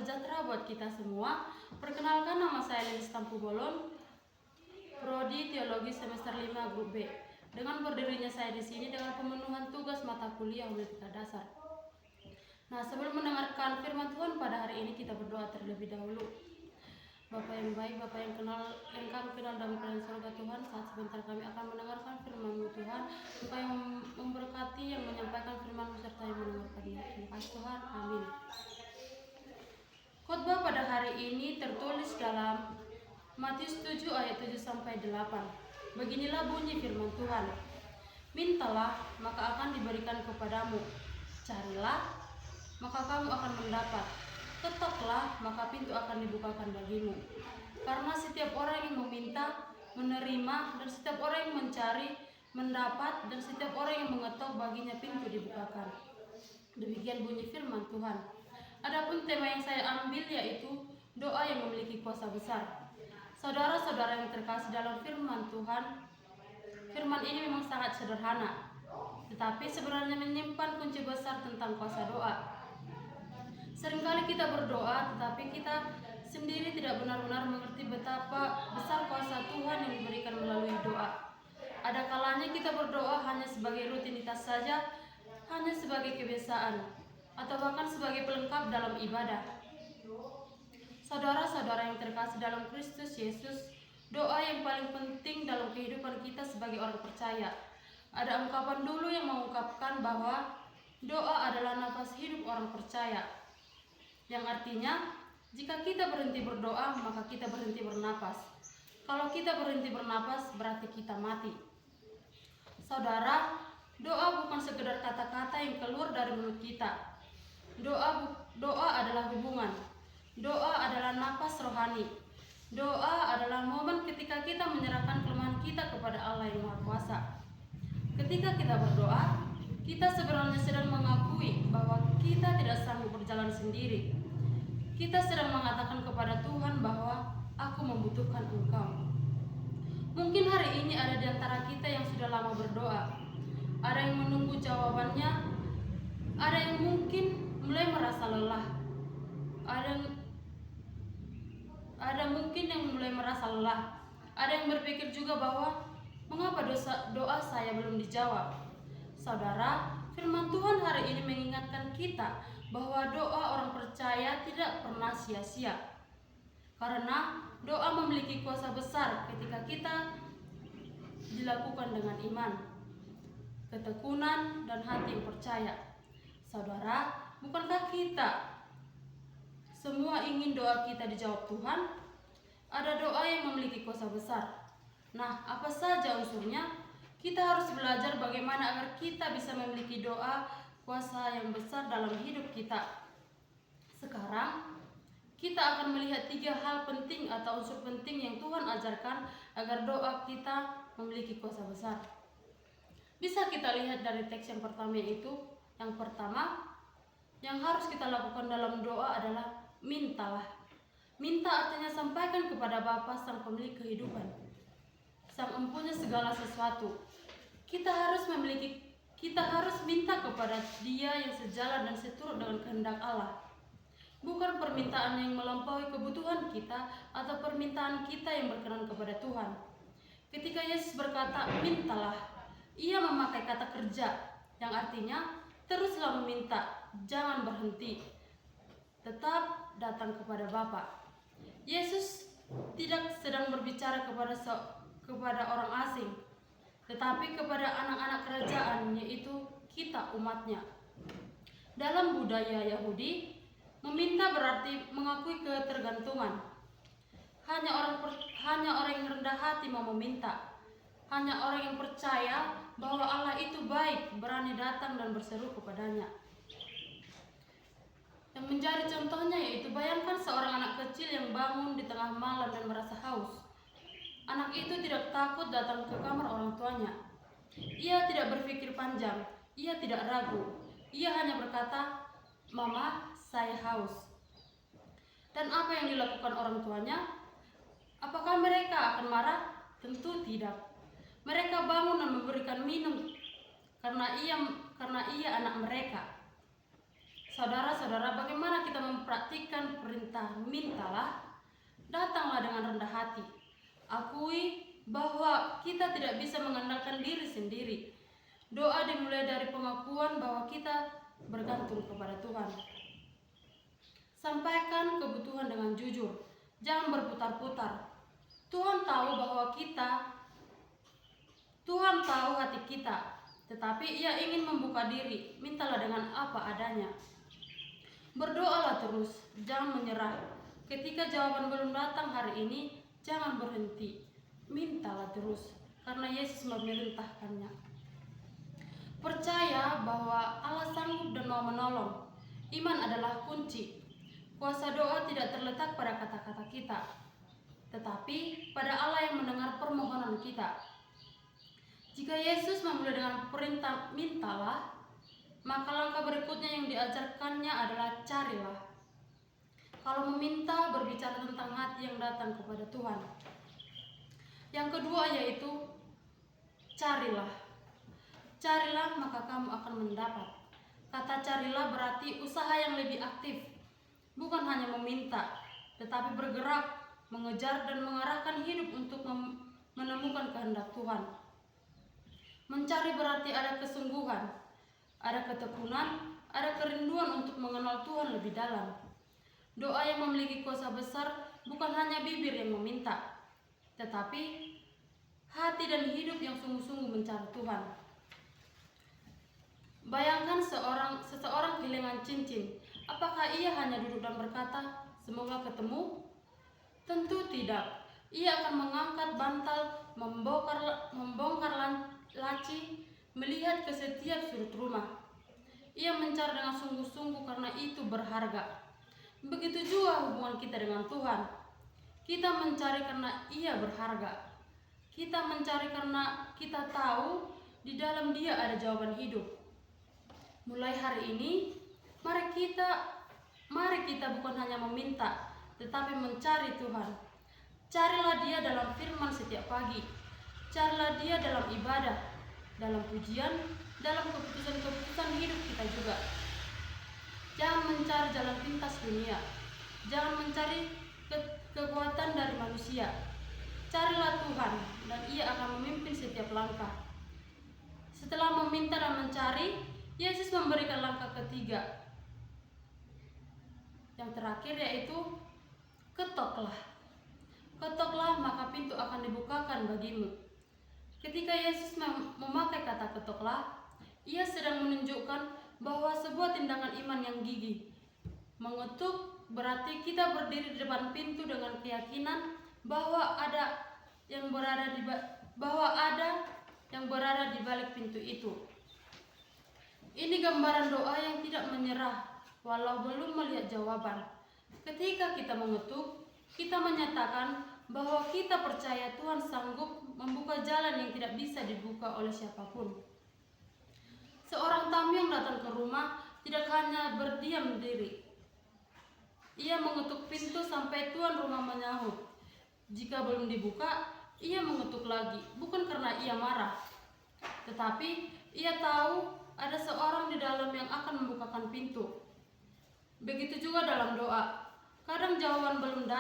sejahtera buat kita semua. Perkenalkan, nama saya Lilis Tampu Bolon, Prodi Teologi semester 5 Grup B. Dengan berdirinya saya di sini dengan pemenuhan tugas mata kuliah Homiletika Dasar. Nah, sebelum mendengarkan firman Tuhan pada hari ini, kita berdoa terlebih dahulu. Bapak yang baik, Bapak yang kami kenal dalam kerajaan surga Tuhan, saat sebentar kami akan mendengarkan firman-Mu Tuhan, Engkau yang memberkati yang menyampaikan firman-Mu serta yang mendengarkannya. Terima kasih Tuhan, amin. Khotbah pada hari ini tertulis dalam Matius 7 ayat 7-8. Beginilah bunyi firman Tuhan. Mintalah, maka akan diberikan kepadamu. Carilah, maka kamu akan mendapat. Ketoklah, maka pintu akan dibukakan bagimu. Karena setiap orang yang meminta, menerima, dan setiap orang yang mencari, mendapat, dan setiap orang yang mengetok, baginya pintu dibukakan. Demikian bunyi firman Tuhan. Adapun tema yang saya ambil yaitu doa yang memiliki kuasa besar. Saudara-saudara yang terkasih dalam firman Tuhan, firman ini memang sangat sederhana, tetapi sebenarnya menyimpan kunci besar tentang kuasa doa. Seringkali kita berdoa, tetapi kita sendiri tidak benar-benar mengerti betapa besar kuasa Tuhan yang diberikan melalui doa. Ada kalanya kita berdoa hanya sebagai rutinitas saja, hanya sebagai kebiasaan, atau bahkan sebagai pelengkap dalam ibadah. Saudara-saudara yang terkasih dalam Kristus Yesus, doa yang paling penting dalam kehidupan kita sebagai orang percaya. Ada ungkapan dulu yang mengungkapkan bahwa doa adalah nafas hidup orang percaya, yang artinya jika kita berhenti berdoa, maka kita berhenti bernapas. Kalau kita berhenti bernapas, berarti kita mati. Saudara, doa bukan sekedar kata-kata yang keluar dari mulut kita. Doa adalah hubungan. Doa adalah napas rohani. Doa adalah momen ketika kita menyerahkan kelemahan kita kepada Allah yang Maha Kuasa. Ketika kita berdoa, kita sebenarnya sedang mengakui bahwa kita tidak sanggup berjalan sendiri. Kita sedang mengatakan kepada Tuhan bahwa aku membutuhkan Engkau. Mungkin hari ini ada di antara kita yang sudah lama berdoa. Ada yang menunggu jawabannya. Ada yang mungkin mulai merasa lelah. Ada mungkin yang mulai merasa lelah. Ada yang berpikir juga bahwa mengapa doa saya belum dijawab. Saudara, firman Tuhan hari ini mengingatkan kita bahwa doa orang percaya tidak pernah sia-sia. Karena doa memiliki kuasa besar ketika kita dilakukan dengan iman, ketekunan, dan hati yang percaya. Saudara, bukankah kita semua ingin doa kita dijawab Tuhan? Ada doa yang memiliki kuasa besar. Nah, apa saja unsurnya? Kita harus belajar bagaimana agar kita bisa memiliki doa kuasa yang besar dalam hidup kita. Sekarang, kita akan melihat 3 hal penting atau unsur penting yang Tuhan ajarkan agar doa kita memiliki kuasa besar. Bisa kita lihat dari teks yang pertama, yaitu yang pertama, yang harus kita lakukan dalam doa adalah mintalah. Minta artinya sampaikan kepada Bapa sang pemilik kehidupan, sang empunya segala sesuatu. Kita harus minta kepada Dia yang sejalan dan seturut dengan kehendak Allah. Bukan permintaan yang melampaui kebutuhan kita atau permintaan kita yang berkenan kepada Tuhan. Ketika Yesus berkata mintalah, Ia memakai kata kerja yang artinya teruslah meminta, jangan berhenti. Tetap datang kepada Bapa. Yesus tidak sedang berbicara kepada orang asing, tetapi kepada anak-anak kerajaan, yaitu kita umatnya. Dalam budaya Yahudi, meminta berarti mengakui ketergantungan. Hanya orang yang rendah hati mau meminta. Hanya orang yang percaya bahwa Allah itu baik, berani datang dan berseru kepadanya. Yang menjadi contohnya yaitu bayangkan seorang anak kecil yang bangun di tengah malam dan merasa haus. Anak itu tidak takut datang ke kamar orang tuanya. Ia tidak berpikir panjang, ia tidak ragu. Ia hanya berkata, "Mama, saya haus." Dan apa yang dilakukan orang tuanya? Apakah mereka akan marah? Tentu tidak. Mereka bangun dan memberikan minum karena ia anak mereka. Saudara-saudara, bagaimana kita mempraktikkan perintah mintalah? Datanglah dengan rendah hati. Akui bahwa kita tidak bisa mengandalkan diri sendiri. Doa dimulai dari pengakuan bahwa kita bergantung kepada Tuhan. Sampaikan kebutuhan dengan jujur. Jangan berputar-putar. Tuhan tahu hati kita, tetapi Ia ingin membuka diri. Mintalah dengan apa adanya. Berdoalah terus, jangan menyerah. Ketika jawaban belum datang hari ini, jangan berhenti. Mintalah terus, karena Yesus memerintahkannya. Percaya bahwa Allah sanggup dan mau menolong. Iman adalah kunci. Kuasa doa tidak terletak pada kata-kata kita, tetapi pada Allah yang mendengar permohonan kita. Jika Yesus memulai dengan perintah mintalah, maka langkah berikutnya yang diajarkannya adalah carilah. Kalau meminta berbicara tentang hati yang datang kepada Tuhan. Yang kedua yaitu carilah. Carilah maka kamu akan mendapat. Kata carilah berarti usaha yang lebih aktif. Bukan hanya meminta, tetapi bergerak, mengejar dan mengarahkan hidup untuk menemukan kehendak Tuhan. Mencari berarti ada kesungguhan, ada ketekunan, ada kerinduan untuk mengenal Tuhan lebih dalam. Doa yang memiliki kuasa besar bukan hanya bibir yang meminta, tetapi hati dan hidup yang sungguh-sungguh mencari Tuhan. Bayangkan seseorang kehilangan cincin. Apakah ia hanya duduk dan berkata, "Semoga ketemu"? Tentu tidak. Ia akan mengangkat bantal, membongkar laci, melihat ke setiap sudut rumah. Ia mencari dengan sungguh-sungguh karena itu berharga. Begitu juga hubungan kita dengan Tuhan. Kita mencari karena Ia berharga. Kita mencari karena kita tahu di dalam Dia ada jawaban hidup. Mulai hari ini, mari kita bukan hanya meminta, tetapi mencari Tuhan. Carilah Dia dalam firman setiap pagi. Carilah Dia dalam ibadah, dalam pujian, dalam keputusan-keputusan hidup kita juga. Jangan mencari jalan pintas dunia. Jangan mencari kekuatan dari manusia. Carilah Tuhan dan Ia akan memimpin setiap langkah. Setelah meminta dan mencari, Yesus memberikan langkah ketiga. Yang terakhir yaitu ketoklah. Ketoklah maka pintu akan dibukakan bagimu. Ketika Yesus memakai kata ketoklah, Ia sedang menunjukkan bahwa sebuah tindakan iman yang gigih. Mengetuk berarti kita berdiri di depan pintu dengan keyakinan bahwa ada yang berada di balik pintu itu. Ini gambaran doa yang tidak menyerah walau belum melihat jawaban. Ketika kita mengetuk, kita menyatakan bahwa kita percaya Tuhan sanggup membuka jalan yang tidak bisa dibuka oleh siapapun. Seorang tamu yang datang ke rumah tidak hanya berdiam diri. Ia mengetuk pintu sampai tuan rumah menyahut. Jika belum dibuka, ia mengetuk lagi, bukan karena ia marah, tetapi ia tahu ada seorang di dalam yang akan membukakan pintu. Begitu juga dalam doa. Kadang jawaban belum datang.